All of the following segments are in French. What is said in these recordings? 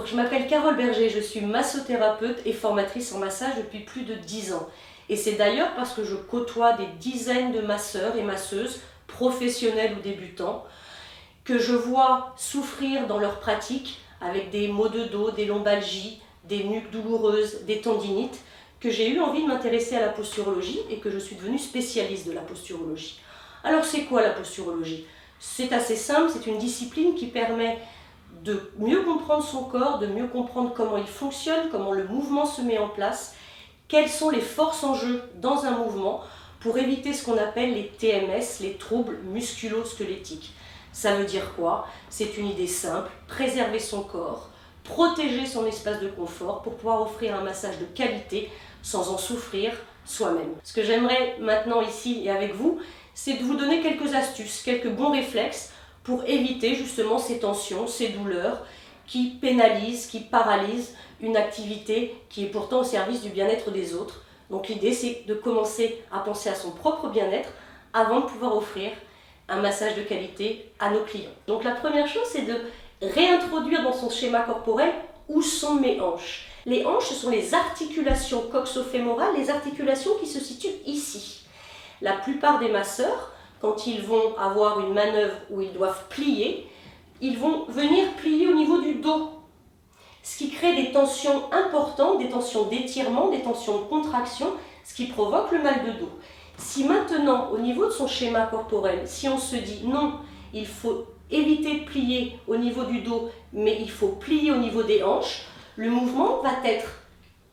Bonjour, je m'appelle Carole Berger, je suis massothérapeute et formatrice en massage depuis plus de 10 ans. Et c'est d'ailleurs parce que je côtoie des dizaines de masseurs et masseuses, professionnels ou débutants, que je vois souffrir dans leur pratique avec des maux de dos, des lombalgies, des nuques douloureuses, des tendinites, que j'ai eu envie de m'intéresser à la posturologie et que je suis devenue spécialiste de la posturologie. Alors c'est quoi la posturologie? C'est assez simple, c'est une discipline qui permet de mieux comprendre son corps, de mieux comprendre comment il fonctionne, comment le mouvement se met en place, quelles sont les forces en jeu dans un mouvement pour éviter ce qu'on appelle les TMS, les troubles musculo-squelettiques. Ça veut dire quoi? C'est une idée simple, préserver son corps, protéger son espace de confort pour pouvoir offrir un massage de qualité sans en souffrir soi-même. Ce que j'aimerais maintenant ici et avec vous, c'est de vous donner quelques astuces, quelques bons réflexes pour éviter justement ces tensions, ces douleurs qui pénalisent, qui paralysent une activité qui est pourtant au service du bien-être des autres. Donc l'idée, c'est de commencer à penser à son propre bien-être avant de pouvoir offrir un massage de qualité à nos clients. Donc la première chose, c'est de réintroduire dans son schéma corporel où sont mes hanches. Les hanches, ce sont les articulations coxo-fémorales, les articulations qui se situent ici. La plupart des masseurs, quand ils vont avoir une manœuvre où ils doivent plier, ils vont venir plier au niveau du dos, ce qui crée des tensions importantes, des tensions d'étirement, des tensions de contraction, ce qui provoque le mal de dos. Si maintenant, au niveau de son schéma corporel, si on se dit non, il faut éviter de plier au niveau du dos, mais il faut plier au niveau des hanches, le mouvement va être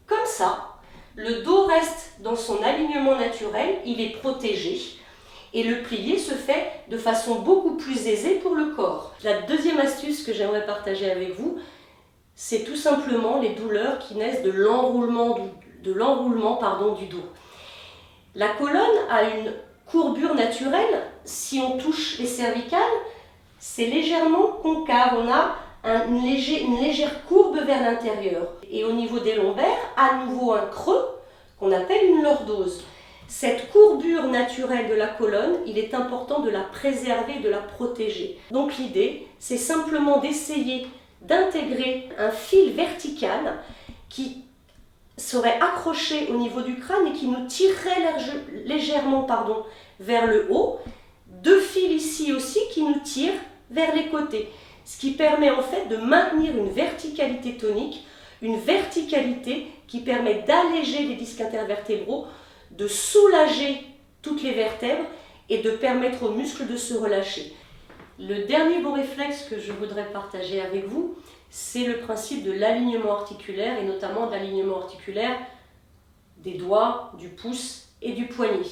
comme ça. Le dos reste dans son alignement naturel, il est protégé. Et le plié se fait de façon beaucoup plus aisée pour le corps. La deuxième astuce que j'aimerais partager avec vous, c'est tout simplement les douleurs qui naissent de l'enroulement du dos. La colonne a une courbure naturelle. Si on touche les cervicales, c'est légèrement concave. On a une légère courbe vers l'intérieur. Et au niveau des lombaires, à nouveau un creux qu'on appelle une lordose. Cette courbure naturelle de la colonne, il est important de la préserver, de la protéger. Donc l'idée, c'est simplement d'essayer d'intégrer un fil vertical qui serait accroché au niveau du crâne et qui nous tirerait légèrement vers le haut. Deux fils ici aussi qui nous tirent vers les côtés. Ce qui permet en fait de maintenir une verticalité tonique, une verticalité qui permet d'alléger les disques intervertébraux, de soulager toutes les vertèbres et de permettre aux muscles de se relâcher. Le dernier bon réflexe que je voudrais partager avec vous, c'est le principe de l'alignement articulaire et notamment de l'alignement articulaire des doigts, du pouce et du poignet.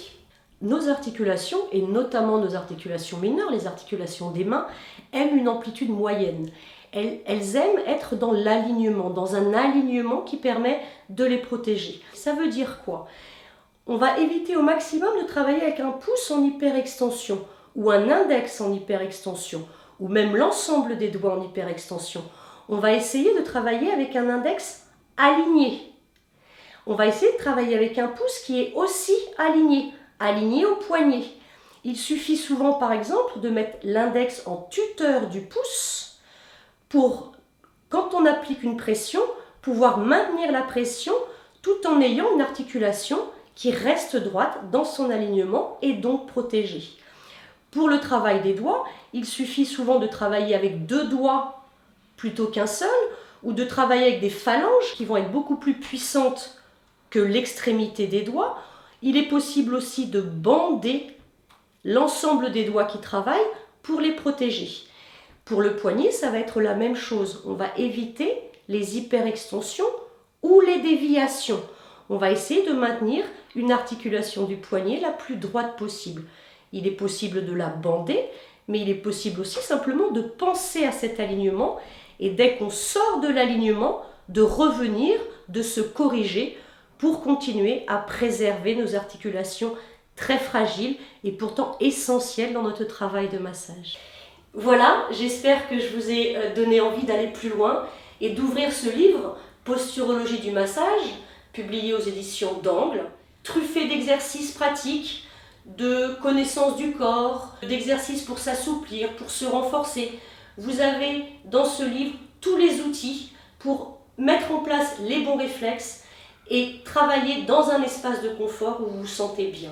Nos articulations, et notamment nos articulations mineures, les articulations des mains, aiment une amplitude moyenne. Elles aiment être dans l'alignement, dans un alignement qui permet de les protéger. Ça veut dire quoi? On va éviter au maximum de travailler avec un pouce en hyperextension ou un index en hyperextension ou même l'ensemble des doigts en hyperextension. On va essayer de travailler avec un index aligné. On va essayer de travailler avec un pouce qui est aussi aligné au poignet. Il suffit souvent par exemple de mettre l'index en tuteur du pouce pour, quand on applique une pression, pouvoir maintenir la pression tout en ayant une articulation qui reste droite dans son alignement et donc protégée. Pour le travail des doigts, il suffit souvent de travailler avec deux doigts plutôt qu'un seul, ou de travailler avec des phalanges qui vont être beaucoup plus puissantes que l'extrémité des doigts. Il est possible aussi de bander l'ensemble des doigts qui travaillent pour les protéger. Pour le poignet, ça va être la même chose. On va éviter les hyperextensions ou les déviations. On va essayer de maintenir une articulation du poignet la plus droite possible. Il est possible de la bander, mais il est possible aussi simplement de penser à cet alignement et dès qu'on sort de l'alignement, de revenir, de se corriger pour continuer à préserver nos articulations très fragiles et pourtant essentielles dans notre travail de massage. Voilà, j'espère que je vous ai donné envie d'aller plus loin et d'ouvrir ce livre, Posturologie du massage, publié aux éditions d'Angle, truffé d'exercices pratiques, de connaissance du corps, d'exercices pour s'assouplir, pour se renforcer. Vous avez dans ce livre tous les outils pour mettre en place les bons réflexes et travailler dans un espace de confort où vous vous sentez bien.